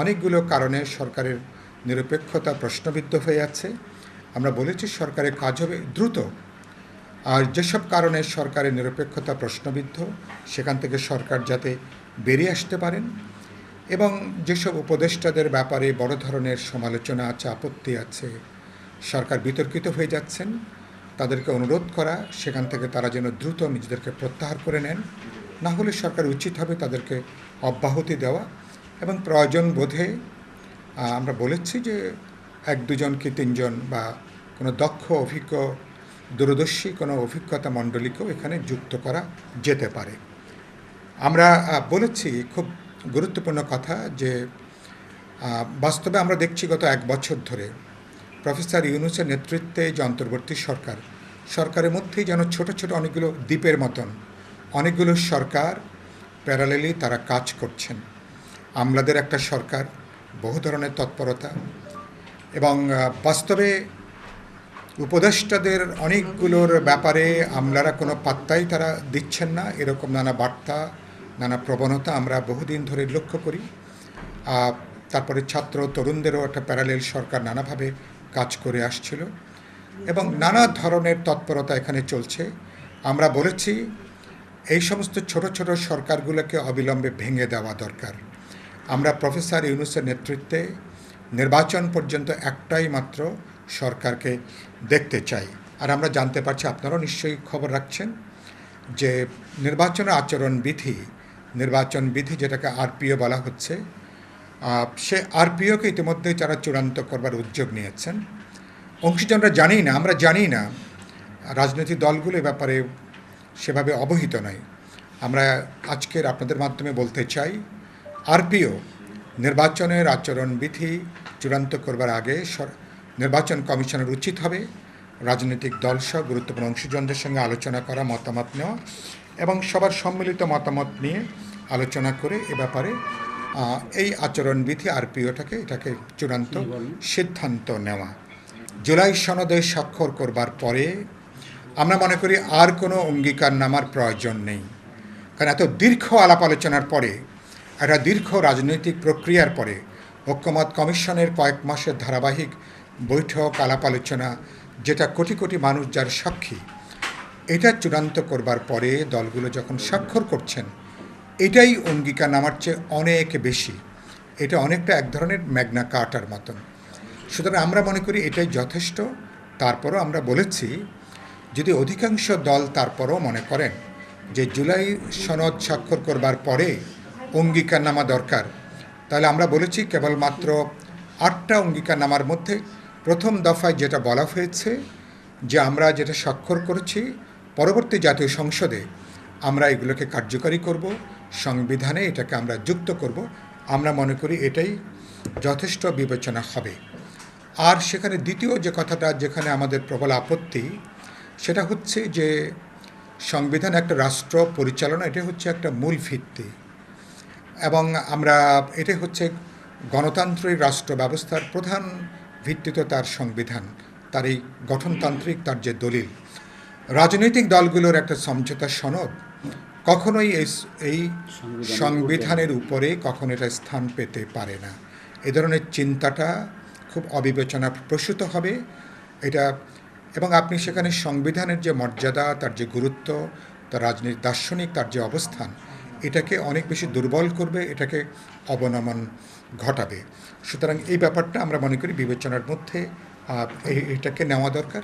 অনেকগুলো কারণে সরকারের নিরপেক্ষতা প্রশ্নবিদ্ধ হয়ে আছে। আমরা বলেছি সরকারের কাজ হবে দ্রুত, আর যেসব কারণে সরকারের নিরপেক্ষতা প্রশ্নবিদ্ধ সেখান থেকে সরকার যাতে বেরিয়ে আসতে পারেন, এবং যেসব উপদেষ্টাদের ব্যাপারে বড় ধরনের সমালোচনা আছে, আপত্তি আছে, সরকার বিতর্কিত হয়ে যাচ্ছেন, তাদেরকে অনুরোধ করা সেখান থেকে তারা যেন দ্রুত নিজেদেরকে প্রত্যাহার করে নেন। না হলে সরকার উচিত হবে তাদেরকে অব্যাহতি দেওয়া, এবং প্রয়োজন বোধে আমরা বলেছি যে 1-2জন কি 3জন বা কোনো দক্ষ অভিজ্ঞ দূরদর্শী কোনো অভিজ্ঞতা মণ্ডলীকেও এখানে যুক্ত করা যেতে পারে। আমরা বলেছি খুব গুরুত্বপূর্ণ কথা যে বাস্তবে আমরা দেখছি গত 1 বছর ধরে প্রফেসর ইউনূসের নেতৃত্বে যে অন্তর্বর্তী সরকারের মধ্যেই যেন ছোট ছোট অনেকগুলো দ্বীপের মতন অনেকগুলো সরকার প্যারালেলি তারা কাজ করছেন। আমলাদের একটা সরকার, বহু ধরনের তৎপরতা, এবং বাস্তবে উপদেষ্টাদের অনেকগুলোর ব্যাপারে আমলারা কোনো পাত্তাই তারা দিচ্ছেন না। এরকম নানা বার্তা, নানা প্রবণতা আমরা বহুদিন ধরে লক্ষ্য করি। তারপরে ছাত্র তরুণদেরও একটা প্যারালেল সরকার নানাভাবে কাজ করে আসছিল, এবং নানা ধরনের তৎপরতা এখানে চলছে। আমরা বলেছি এই সমস্ত ছোট ছোট সরকারগুলোকে অবিলম্বে ভেঙে দেওয়া দরকার। আমরা প্রফেসর ইউনূসের নেতৃত্বে নির্বাচন পর্যন্ত একটাই মাত্র সরকারকে দেখতে চাই। আর আমরা জানতে পারছি, আপনারাও নিশ্চয়ই খবর রাখছেন, যে নির্বাচন বিধি যেটাকে আরপিও বলা হচ্ছে, সে আরপিওকে ইতিমধ্যে যারা চূড়ান্ত করবার উদ্যোগ নিয়েছেন। অংশীজনরা আমরা জানি না, রাজনৈতিক দলগুলো এ ব্যাপারে সেভাবে অবহিত নয়। আমরা আজকের আপনাদের মাধ্যমে বলতে চাই, আরপিও নির্বাচনের আচরণবিধি চূড়ান্ত করবার আগে নির্বাচন কমিশনের উচিত হবে রাজনৈতিক দলসহ গুরুত্বপূর্ণ অংশীজনদের সঙ্গে আলোচনা করা, মতামত নেওয়া, এবং সবার সম্মিলিত মতামত নিয়ে আলোচনা করে এ ব্যাপারে এই আচরণবিধি এটাকে চূড়ান্ত সিদ্ধান্ত নেওয়া। জুলাই সনদে স্বাক্ষর করবার পরে আমরা মনে করি আর কোনো অঙ্গীকারনামার প্রয়োজন নেই। কারণ এত দীর্ঘ আলাপ আলোচনার পরে, একটা দীর্ঘ রাজনৈতিক প্রক্রিয়ার পরে, ঐক্যমত কমিশনের কয়েক মাসের ধারাবাহিক বৈঠক, আলাপ আলোচনা, যেটা কোটি কোটি মানুষ যার সাক্ষী, এটা চূড়ান্ত করবার পরে দলগুলো যখন স্বাক্ষর করছেন, এটাই অঙ্গীকারনামার চেয়ে অনেক বেশি। এটা অনেকটা এক ধরনের ম্যাগনা কার্টার মতন। সুতরাং আমরা মনে করি এটাই যথেষ্ট। তারপরও আমরা বলেছি, যদি অধিকাংশ দল তারপরও মনে করেন যে জুলাই সনদ স্বাক্ষর করবার পরে অঙ্গীকারনামা দরকার, তাহলে আমরা বলেছি কেবলমাত্র 8টা অঙ্গীকারনামার মধ্যে প্রথম দফায় যেটা বলা হয়েছে, যে আমরা যেটা স্বাক্ষর করেছি পরবর্তী জাতীয় সংসদে আমরা এগুলোকে কার্যকরী করব, সংবিধানে এটাকে আমরা যুক্ত করব। আমরা মনে করি এটাই যথেষ্ট বিবেচনা হবে। আর সেখানে দ্বিতীয় যে কথাটা, যেখানে আমাদের প্রবল আপত্তি, সেটা হচ্ছে যে সংবিধান একটা রাষ্ট্র পরিচালনা, এটা হচ্ছে একটা মূল ভিত্তি, এবং এটাই হচ্ছে গণতান্ত্রিক রাষ্ট্র ব্যবস্থার প্রধান ভিত্তি, তো তার সংবিধান, তার এই গঠনতান্ত্রিক তার যে দলিল। রাজনৈতিক দলগুলোর একটা সমঝোতা সনদ কখনোই এই সংবিধানের উপরে কখনো এটা স্থান পেতে পারে না। এ ধরনের চিন্তাটা খুব অবিবেচনা প্রসূত হবে এটা, এবং আপনি সেখানে সংবিধানের যে মর্যাদা, তার যে গুরুত্ব, তার রাজনৈতিক দার্শনিক তার যে অবস্থান, এটাকে অনেক বেশি দুর্বল করবে, এটাকে অবনমন ঘটাবে। সুতরাং এই ব্যাপারটা আমরা মনে করি বিবেচনার মধ্যে এটাকে নেওয়া দরকার।